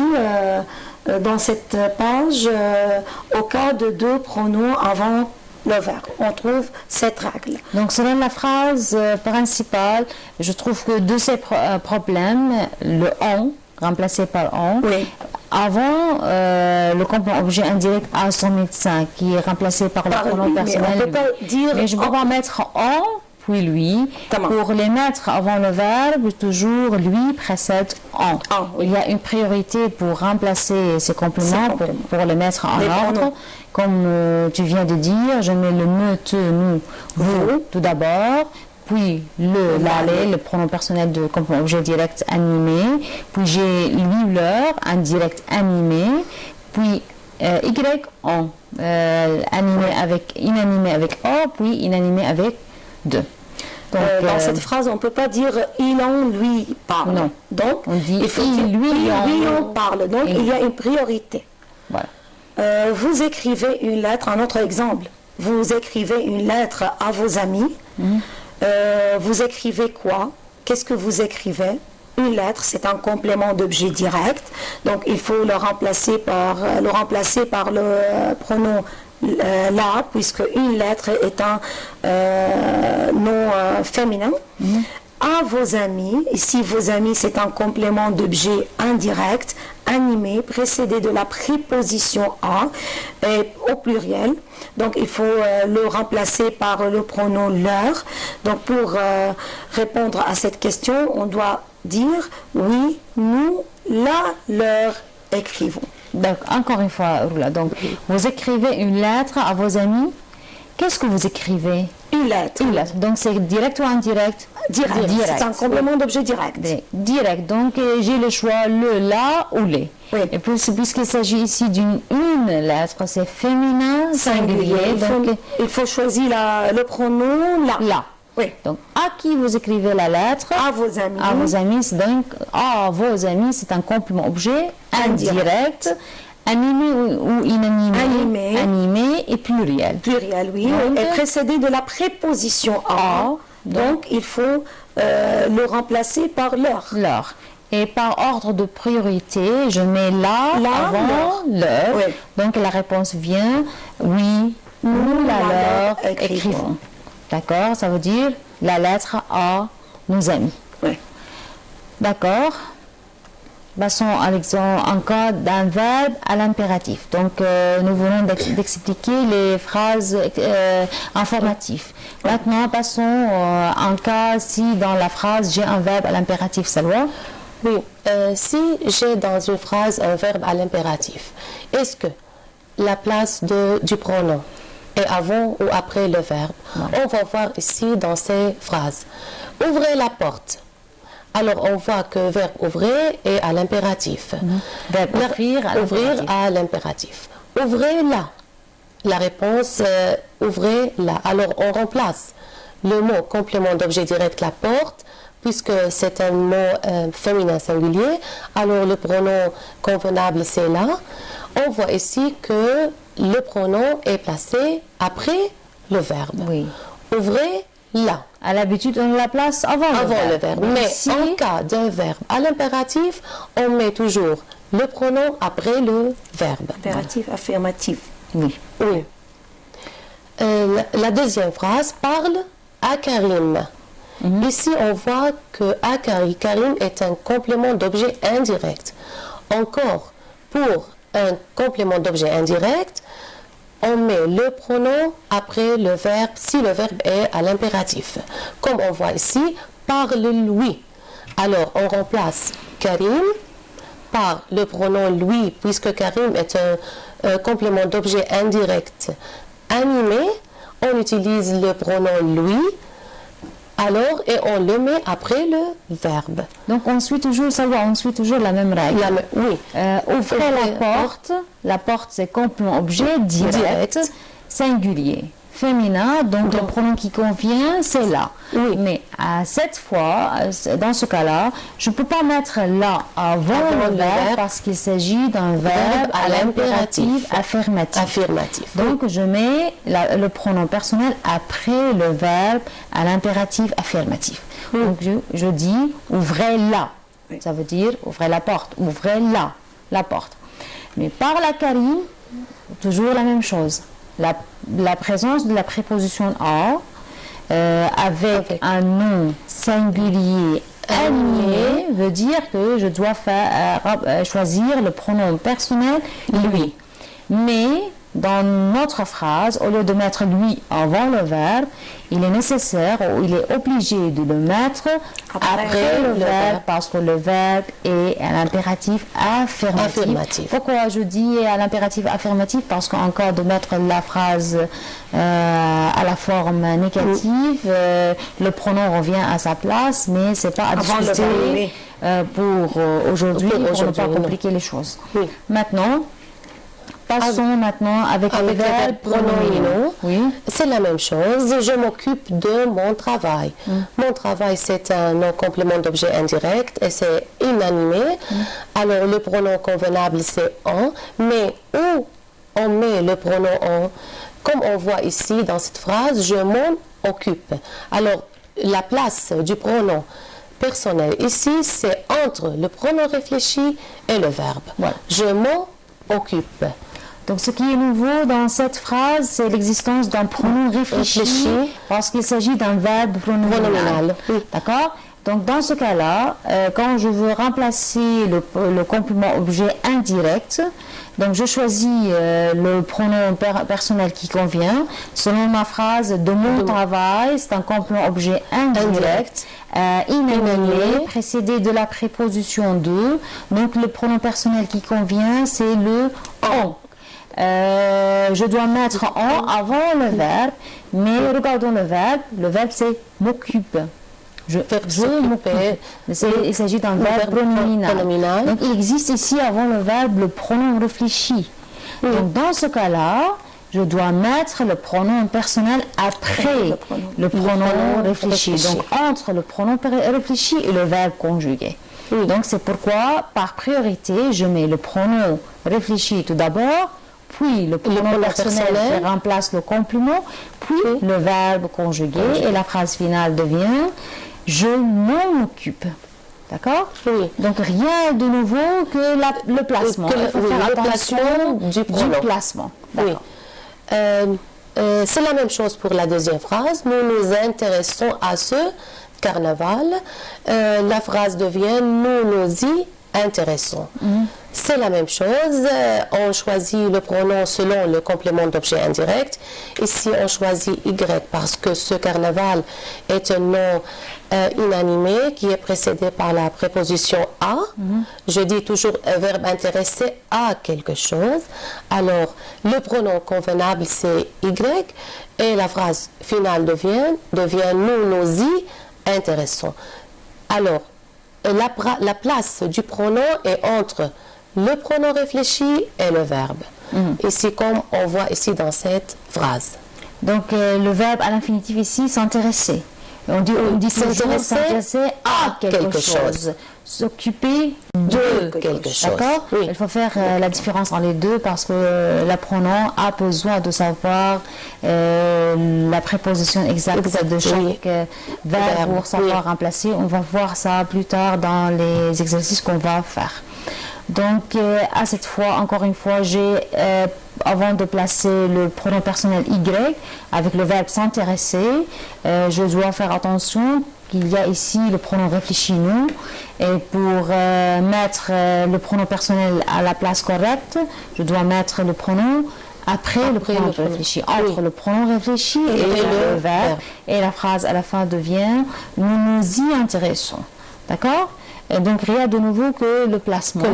dans cette page, au cas de deux pronoms avant le verbe, on trouve cette règle. Donc, selon la phrase principale, je trouve que de ces problèmes, le en, remplacé par en, Oui. avant le complément objet indirect à son médecin, qui est remplacé par le Par pronom lui, mais personnel. on peut pas dire mais je ne peux en. pas mettre en, puis lui. Tamam. Pour les mettre avant le verbe, toujours lui précède en. En, oui. Il y a une priorité pour remplacer ces compléments, pour les mettre en Les ordre. pronoms. Comme tu viens de dire, je mets le me, te, nous, vous tout d'abord, puis l'aller, le pronom personnel de complément objet direct animé, puis j'ai lui, leur, indirect animé, puis y, on, inanimé avec o, puis inanimé avec de. Donc, dans cette phrase, on ne peut pas dire il, on, lui parle. Non. Donc, on dit il faut il, dire lui, on parle. Donc, il y a une priorité. Voilà. Vous écrivez une lettre, un autre exemple. Vous écrivez une lettre à vos amis. Vous écrivez quoi? Qu'est-ce que vous écrivez? Une lettre, c'est un complément d'objet direct. Donc, il faut le remplacer par le pronom la, puisque une lettre est un nom féminin. À vos amis, ici vos amis c'est un complément d'objet indirect, animé, précédé de la préposition à, et au pluriel. Donc il faut le remplacer par le pronom leur. Donc pour répondre à cette question, on doit dire oui, nous, là, leur écrivons. Donc encore une fois, Roula, donc vous écrivez une lettre à vos amis. Qu'est-ce que vous écrivez? Une lettre. Une lettre. Donc c'est direct ou indirect? Direct. C'est un complément d'objet direct. Direct. Donc j'ai le choix le, la ou les. Oui. Et puisqu'il s'agit ici d'une lettre, c'est féminin, singulier. Donc il faut choisir le pronom la. la. Oui. Donc à qui vous écrivez la lettre? À vos amis. À vos amis. Donc à vos amis, c'est un complément objet indirect. Animé ou inanimé, animé et pluriel. Pluriel, oui. Donc, et précédé de la préposition à. Donc, il faut le remplacer par leur. Leur. Et par ordre de priorité, je mets là avant leur. Oui. Donc, la réponse vient oui, nous la leur écrivons. D'accord? Ça veut dire la lettre à nos amis. Oui. D'accord? Passons à l'exemple en cas d'un verbe à l'impératif. Donc, nous venons d'expliquer les phrases informatives. Maintenant, passons en cas si dans la phrase j'ai un verbe à l'impératif, Salwa. Oui, si j'ai dans une phrase un verbe à l'impératif, est-ce que la place du pronom est avant ou après le verbe? On va voir ici dans ces phrases. Ouvrez la porte. Alors, on voit que le verbe ouvrir est à l'impératif. Verbe ouvrir à l'impératif. Ouvrez là. La réponse, ouvrez là. Alors, on remplace le mot complément d'objet direct, la porte, puisque c'est un mot féminin singulier. Alors, le pronom convenable, c'est là. On voit ici que le pronom est placé après le verbe. Oui. Ouvrez là. À l'habitude, on la place avant le verbe. Mais si, en cas d'un verbe à l'impératif, on met toujours le pronom après le verbe. Impératif, affirmatif. Oui. Oui. La deuxième phrase parle à Karim. Ici, on voit que à Karim est un complément d'objet indirect. Encore, pour un complément d'objet indirect, on met le pronom après le verbe si le verbe est à l'impératif. Comme on voit ici, parle lui. Alors, on remplace Karim par le pronom lui, puisque Karim est un complément d'objet indirect animé. On utilise le pronom lui. Alors, et on le met après le verbe. Donc, on suit toujours la même règle. Oui. Ouvrez la porte, c'est complément objet direct, singulier, féminin, donc le pronom qui convient, c'est là. Oui. Mais à cette fois, dans ce cas-là, je ne peux pas mettre là avant le verbe parce qu'il s'agit d'un verbe à l'impératif affirmatif. Donc, je mets le pronom personnel après le verbe à l'impératif affirmatif. Donc, je dis ouvrez là. Ça veut dire ouvrez la porte. Ouvrez là la porte. Mais par la Karim, toujours la même chose. La présence de la préposition à avec un nom singulier animé veut dire que je dois choisir le pronom personnel lui. Mais dans notre phrase, au lieu de mettre lui avant le verbe, il est nécessaire ou il est obligé de le mettre après le verbe parce que le verbe est un impératif affirmatif. Pourquoi je dis à l'impératif affirmatif? Parce qu'encore de mettre la phrase à la forme négative, le pronom revient à sa place, mais c'est pas à discuter pour aujourd'hui, pour ne pas compliquer les choses. Oui. Maintenant, passons maintenant avec les verbes pronominaux. Oui. C'est la même chose. Je m'occupe de mon travail. Mon travail, c'est un nom complément d'objet indirect et c'est inanimé. Alors, le pronom convenable, c'est en. Mais où on met le pronom en? Comme on voit ici dans cette phrase, je m'en occupe. Alors, la place du pronom personnel ici, c'est entre le pronom réfléchi et le verbe. Voilà. Je m'en occupe. Donc, ce qui est nouveau dans cette phrase, c'est l'existence d'un pronom réfléchi parce qu'il s'agit d'un verbe pronominal. Oui. D'accord? Donc, dans ce cas-là, quand je veux remplacer le complément objet indirect, donc je choisis le pronom personnel qui convient. Selon ma phrase de mon travail, c'est un complément objet indirect, inanimé, précédé de la préposition de. Donc, le pronom personnel qui convient, c'est le en. Je dois mettre en avant le verbe, mais regardons le verbe c'est m'occupe. Je m'occupe. Il s'agit d'un verbe pronominal. Donc il existe ici avant le verbe le pronom réfléchi. Donc dans ce cas-là, je dois mettre le pronom personnel après le pronom réfléchi. Donc entre le pronom réfléchi et le verbe conjugué. Donc c'est pourquoi par priorité, je mets le pronom réfléchi tout d'abord, puis le pronom personnel qui remplace le complément, puis le verbe conjugué et la phrase finale devient « je m'en occupe ». D'accord? Oui. Donc rien de nouveau que le placement. Il faut faire attention du placement. Oui. C'est la même chose pour la deuxième phrase. Nous nous intéressons à ce carnaval. La phrase devient « nous nous y intéressons ». C'est la même chose. On choisit le pronom selon le complément d'objet indirect. Ici, on choisit Y parce que ce carnaval est un nom inanimé qui est précédé par la préposition à. Je dis toujours un verbe intéressé à quelque chose. Alors, le pronom convenable, c'est Y. Et la phrase finale devient nous nous y intéressons. Alors, la place du pronom est entre le pronom réfléchi et le verbe. Ici, comme on voit ici dans cette phrase. Donc, le verbe à l'infinitif ici, s'intéresser. On dit s'intéresser à quelque chose. S'occuper de quelque chose. D'accord? Il faut faire la différence entre les deux parce que l'apprenant a besoin de savoir la préposition exacte de chaque verbe pour savoir remplacer. On va voir ça plus tard dans les exercices qu'on va faire. Donc, à cette fois, encore une fois, avant de placer le pronom personnel Y avec le verbe s'intéresser, je dois faire attention qu'il y a ici le pronom réfléchi nous. Et pour mettre le pronom personnel à la place correcte, je dois mettre le pronom après le pronom réfléchi, entre le pronom réfléchi et le verbe. Et la phrase à la fin devient « nous nous y intéressons ». D'accord? Et donc, rien de nouveau que le placement.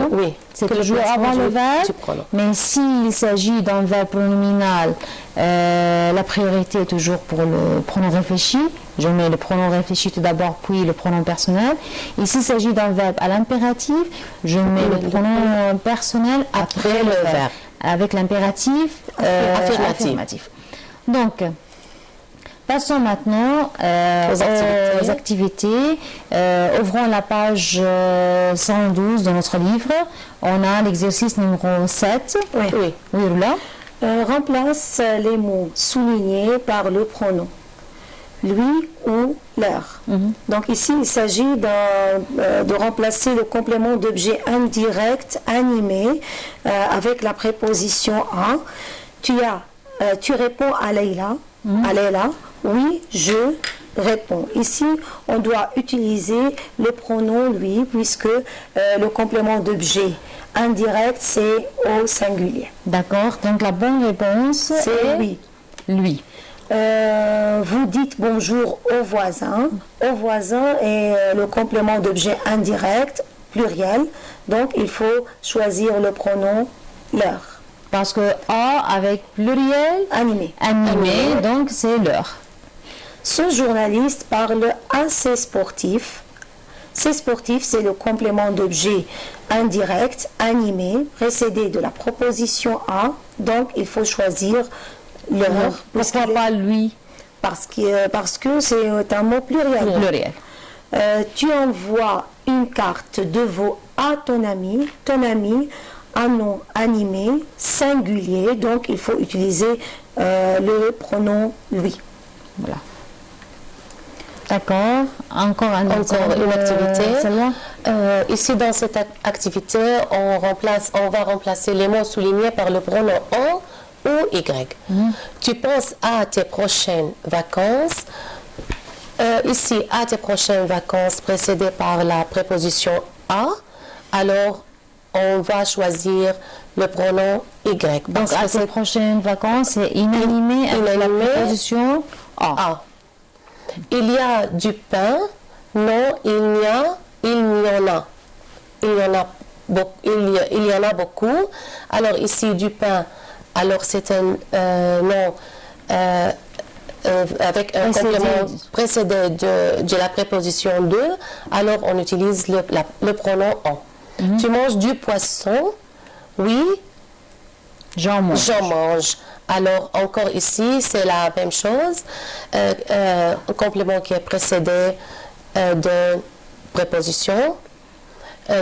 C'est toujours avant le verbe. Mais s'il s'agit d'un verbe pronominal, la priorité est toujours pour le pronom réfléchi. Je mets le pronom réfléchi tout d'abord, puis le pronom personnel. Et s'il s'agit d'un verbe à l'impératif, je mets le pronom personnel après le verbe. Avec l'impératif affirmatif. Donc, passons maintenant aux activités. Ouvrons la page 112 de notre livre. On a l'exercice numéro 7. Oui. Roula. Remplace les mots soulignés par le pronom. Lui ou leur. Donc ici, il s'agit de remplacer le complément d'objet indirect animé avec la préposition à. Tu réponds à Leïla. À Leïla. Oui, je réponds. Ici, on doit utiliser le pronom lui, puisque le complément d'objet indirect, c'est au singulier. D'accord, donc la bonne réponse C'est est lui. lui. Vous dites bonjour au voisin. Au voisin est le complément d'objet indirect, pluriel. Donc, il faut choisir le pronom leur. Parce que A avec pluriel, Animé. animé, donc c'est leur. Ce journaliste parle à ses sportifs. Ces sportifs, c'est le complément d'objet indirect, animé, précédé de la proposition A. Donc, il faut choisir leur. Pourquoi pas lui? Parce que c'est un mot pluriel. Pluriel. Tu envoies une carte de veau à ton ami. Ton ami, un nom animé, singulier. Donc, il faut utiliser le pronom lui. Voilà. D'accord. Encore un exemple, une activité. celle-là. Ici, dans cette activité, on va remplacer les mots soulignés par le pronom on ou y. Tu penses à tes prochaines vacances. Ici, à tes prochaines vacances précédées par la préposition à, alors on va choisir le pronom y. Donc, à tes prochaines vacances, c'est inanimé avec la préposition A. A. Il y a du pain. Non, il y en a. Il y en a beaucoup. Alors ici, du pain, alors c'est un nom avec un complément précédé de la préposition de. Alors on utilise le pronom en. Tu manges du poisson? Oui. J'en mange. J'en mange. Alors, encore ici, c'est la même chose. Un complément qui est précédé de préposition.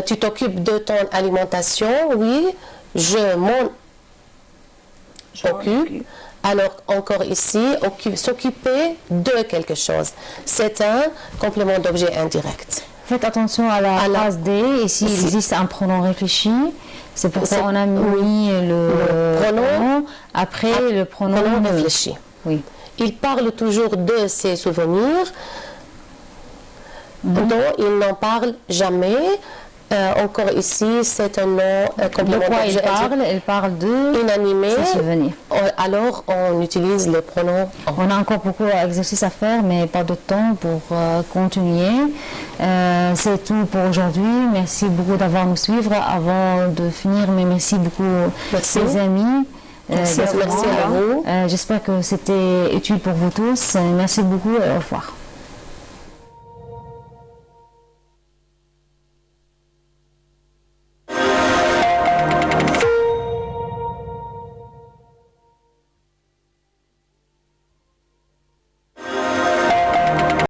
Tu t'occupes de ton alimentation. Oui, je m'en occupe. Alors, encore ici, s'occuper de quelque chose. C'est un complément d'objet indirect. Faites attention à la phrase D. Ici, il existe un pronom réfléchi. C'est pourquoi on a mis le pronom après le pronom réfléchi. Oui. Il parle toujours de ses souvenirs, dont il n'en parle jamais. Encore ici, c'est un nom complément d'objet. Elle parle de inanimé. ses souvenirs. Alors, on utilise le pronom en. On a encore beaucoup d'exercices à faire, mais pas de temps pour continuer. C'est tout pour aujourd'hui. Merci beaucoup d'avoir nous suivre. Avant de finir, mais merci beaucoup les amis. Merci à vous. J'espère que c'était utile pour vous tous. Merci beaucoup et au revoir.